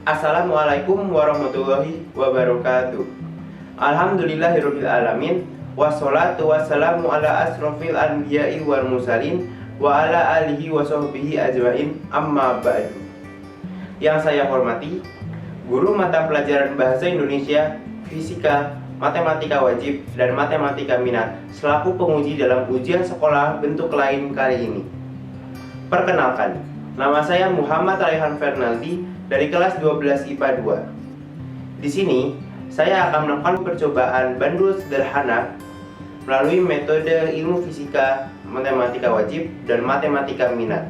Assalamualaikum warahmatullahi wabarakatuh. Alhamdulillahirabbil alamin. Wassalatu wassalamu ala asrofil anbiya'i wal mursalin wa ala alihi wa sahbihi ajmain, amma ba'du. Yang saya hormati guru mata pelajaran Bahasa Indonesia, Fisika, Matematika Wajib, dan Matematika Minat selaku penguji dalam ujian sekolah bentuk lain kali ini. Perkenalkan, nama saya Muhammad Raihan Fernaldi dari kelas 12 IPA 2. Di sini, saya akan melakukan percobaan bandul sederhana melalui metode ilmu fisika, matematika wajib, dan matematika minat.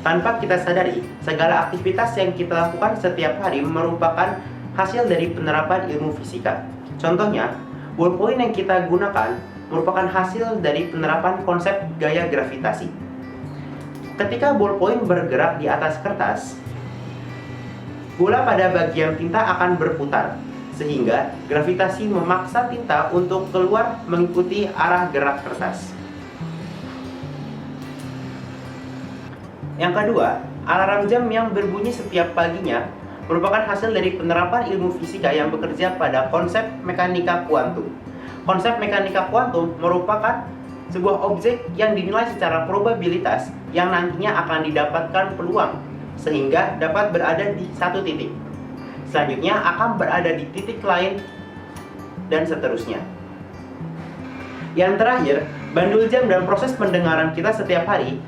Tanpa kita sadari, segala aktivitas yang kita lakukan setiap hari merupakan hasil dari penerapan ilmu fisika. Contohnya, ballpoint yang kita gunakan merupakan hasil dari penerapan konsep gaya gravitasi. Ketika ballpoint bergerak di atas kertas, bola pada bagian tinta akan berputar, sehingga gravitasi memaksa tinta untuk keluar mengikuti arah gerak kertas. Yang kedua, alarm jam yang berbunyi setiap paginya merupakan hasil dari penerapan ilmu fisika yang bekerja pada konsep mekanika kuantum. Konsep mekanika kuantum merupakan sebuah objek yang dinilai secara probabilitas yang nantinya akan didapatkan peluang sehingga dapat berada di satu titik. Selanjutnya akan berada di titik lain dan seterusnya. Yang terakhir, bandul jam dan proses pendengaran kita setiap hari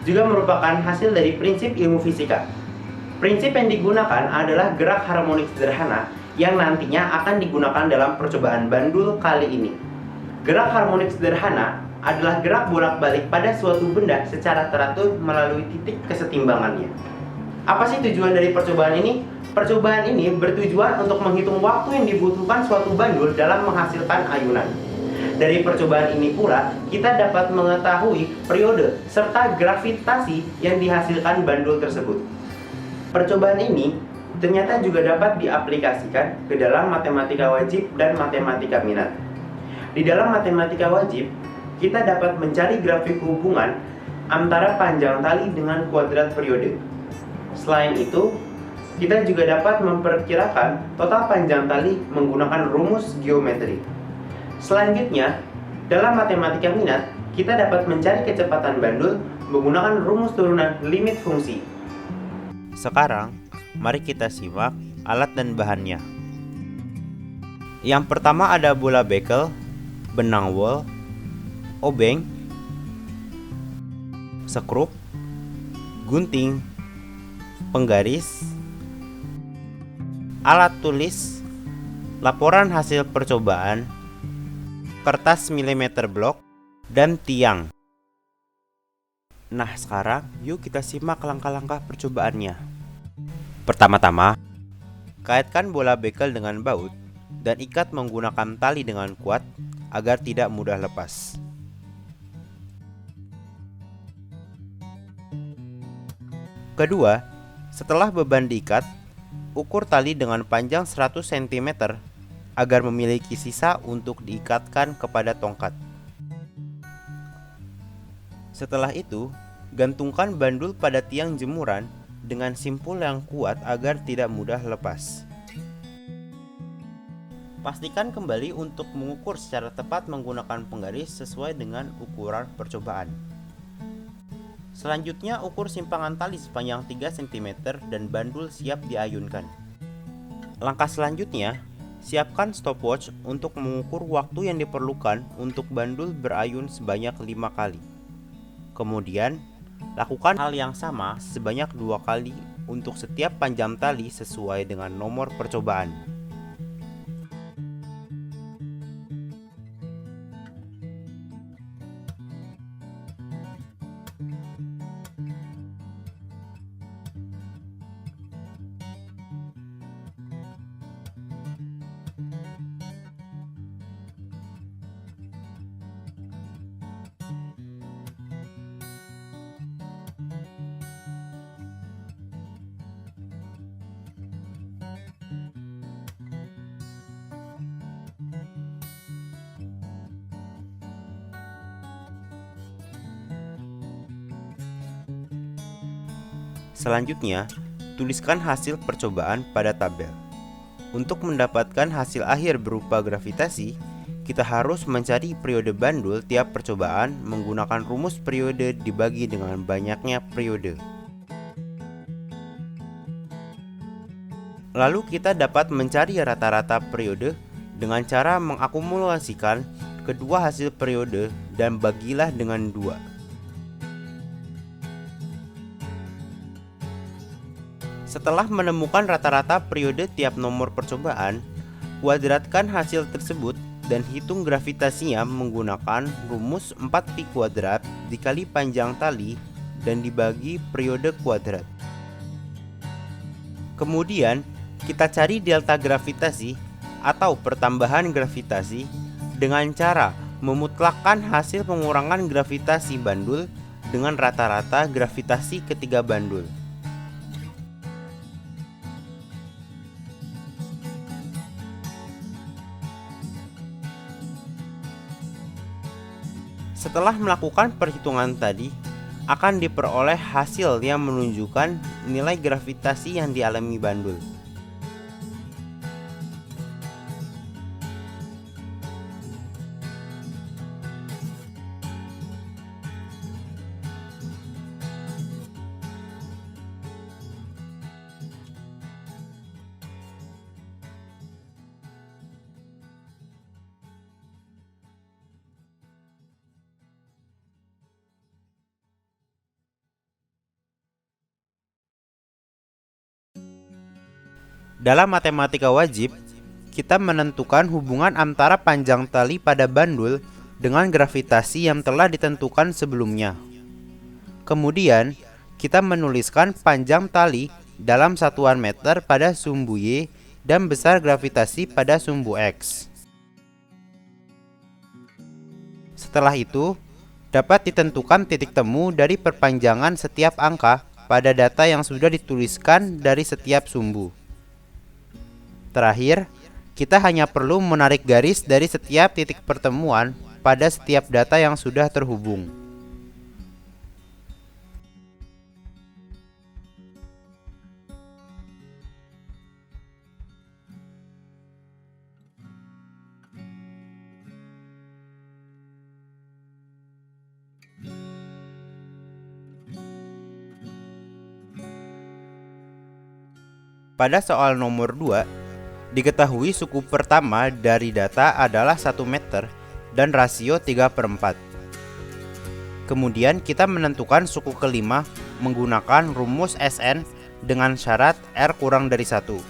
juga merupakan hasil dari prinsip ilmu fisika. Prinsip yang digunakan adalah gerak harmonik sederhana yang nantinya akan digunakan dalam percobaan bandul kali ini. Gerak harmonik sederhana adalah gerak bolak-balik pada suatu benda secara teratur melalui titik kesetimbangannya. Apa sih tujuan dari percobaan ini? Percobaan ini bertujuan untuk menghitung waktu yang dibutuhkan suatu bandul dalam menghasilkan ayunan. Dari percobaan ini pula, kita dapat mengetahui periode serta gravitasi yang dihasilkan bandul tersebut. Percobaan ini ternyata juga dapat diaplikasikan ke dalam matematika wajib dan matematika minat. Di dalam matematika wajib, kita dapat mencari grafik hubungan antara panjang tali dengan kuadrat periode. Selain itu, kita juga dapat memperkirakan total panjang tali menggunakan rumus geometri. Selanjutnya, dalam matematika minat, kita dapat mencari kecepatan bandul menggunakan rumus turunan limit fungsi. Sekarang, mari kita simak alat dan bahannya. Yang pertama ada bola bekel, benang wol, obeng, skrup, gunting, penggaris, alat tulis, laporan hasil percobaan, kertas milimeter blok, dan tiang. Nah, sekarang yuk kita simak langkah-langkah percobaannya. Pertama-tama, kaitkan bola bekel dengan baut dan ikat menggunakan tali dengan kuat agar tidak mudah lepas. Kedua, setelah beban diikat, ukur tali dengan panjang 100 cm agar memiliki sisa untuk diikatkan kepada tongkat. Setelah itu, gantungkan bandul pada tiang jemuran dengan simpul yang kuat agar tidak mudah lepas. Pastikan kembali untuk mengukur secara tepat menggunakan penggaris sesuai dengan ukuran percobaan. Selanjutnya, ukur simpangan tali sepanjang 3 cm dan bandul siap diayunkan. Langkah selanjutnya, siapkan stopwatch untuk mengukur waktu yang diperlukan untuk bandul berayun sebanyak 5 kali. Kemudian, lakukan hal yang sama sebanyak 2 kali untuk setiap panjang tali sesuai dengan nomor percobaan. Selanjutnya, dituliskan hasil percobaan pada tabel. Untuk mendapatkan hasil akhir berupa gravitasi, kita harus mencari periode bandul tiap percobaan menggunakan rumus periode dibagi dengan banyaknya periode. Lalu kita dapat mencari rata-rata periode dengan cara mengakumulasikan kedua hasil periode dan bagilah dengan 2. Setelah menemukan rata-rata periode tiap nomor percobaan, kuadratkan hasil tersebut dan hitung gravitasinya menggunakan rumus 4pi kuadrat dikali panjang tali dan dibagi periode kuadrat. Kemudian, kita cari delta gravitasi atau pertambahan gravitasi dengan cara memutlakkan hasil pengurangan gravitasi bandul dengan rata-rata gravitasi ketiga bandul. Setelah melakukan perhitungan tadi, akan diperoleh hasil yang menunjukkan nilai gravitasi yang dialami bandul. Dalam matematika wajib, kita menentukan hubungan antara panjang tali pada bandul dengan gravitasi yang telah ditentukan sebelumnya. Kemudian, kita menuliskan panjang tali dalam satuan meter pada sumbu Y dan besar gravitasi pada sumbu X. Setelah itu, dapat ditentukan titik temu dari perpanjangan setiap angka pada data yang sudah dituliskan dari setiap sumbu. Terakhir, kita hanya perlu menarik garis dari setiap titik pertemuan pada setiap data yang sudah terhubung. Pada soal nomor 2, diketahui suku pertama dari data adalah 1 meter dan rasio 3/4. Kemudian kita menentukan suku kelima menggunakan rumus Sn dengan syarat R kurang dari 1.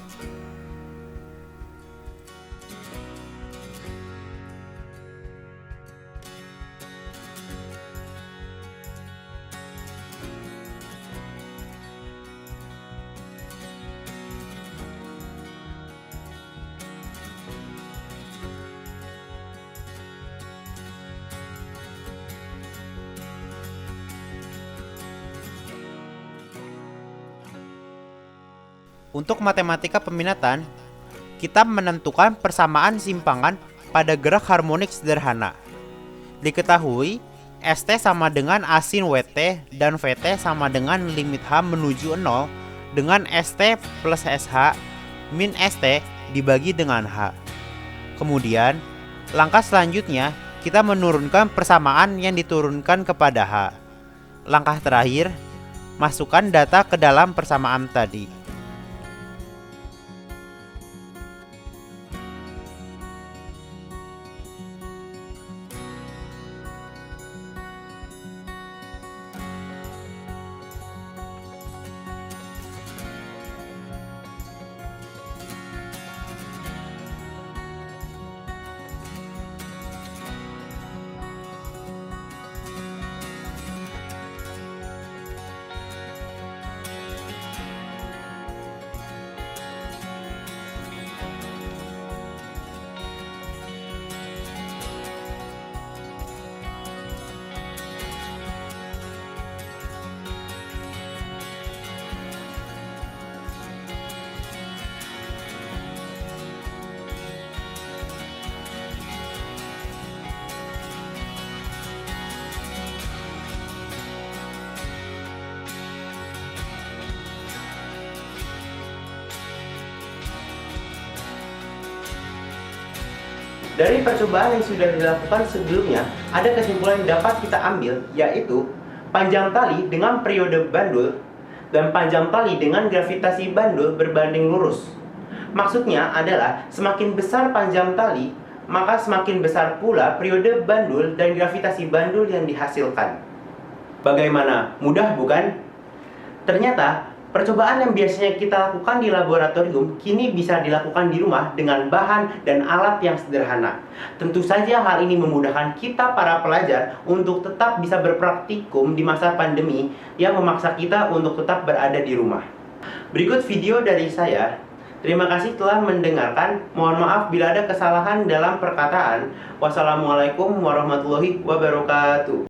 Untuk matematika peminatan, kita menentukan persamaan simpangan pada gerak harmonik sederhana. Diketahui ST sama dengan asin WT dan VT sama dengan limit H menuju 0 dengan ST plus SH min ST dibagi dengan H. Kemudian, langkah selanjutnya kita menurunkan persamaan yang diturunkan kepada H. Langkah terakhir, masukkan data ke dalam persamaan tadi. Dari percobaan yang sudah dilakukan sebelumnya, ada kesimpulan yang dapat kita ambil, yaitu panjang tali dengan periode bandul dan panjang tali dengan gravitasi bandul berbanding lurus. Maksudnya adalah semakin besar panjang tali, maka semakin besar pula periode bandul dan gravitasi bandul yang dihasilkan. Bagaimana? Mudah bukan? Ternyata, percobaan yang biasanya kita lakukan di laboratorium kini bisa dilakukan di rumah dengan bahan dan alat yang sederhana. Tentu saja hal ini memudahkan kita para pelajar untuk tetap bisa berpraktikum di masa pandemi yang memaksa kita untuk tetap berada di rumah. Berikut video dari saya. Terima kasih telah mendengarkan. Mohon maaf bila ada kesalahan dalam perkataan. Wassalamualaikum warahmatullahi wabarakatuh.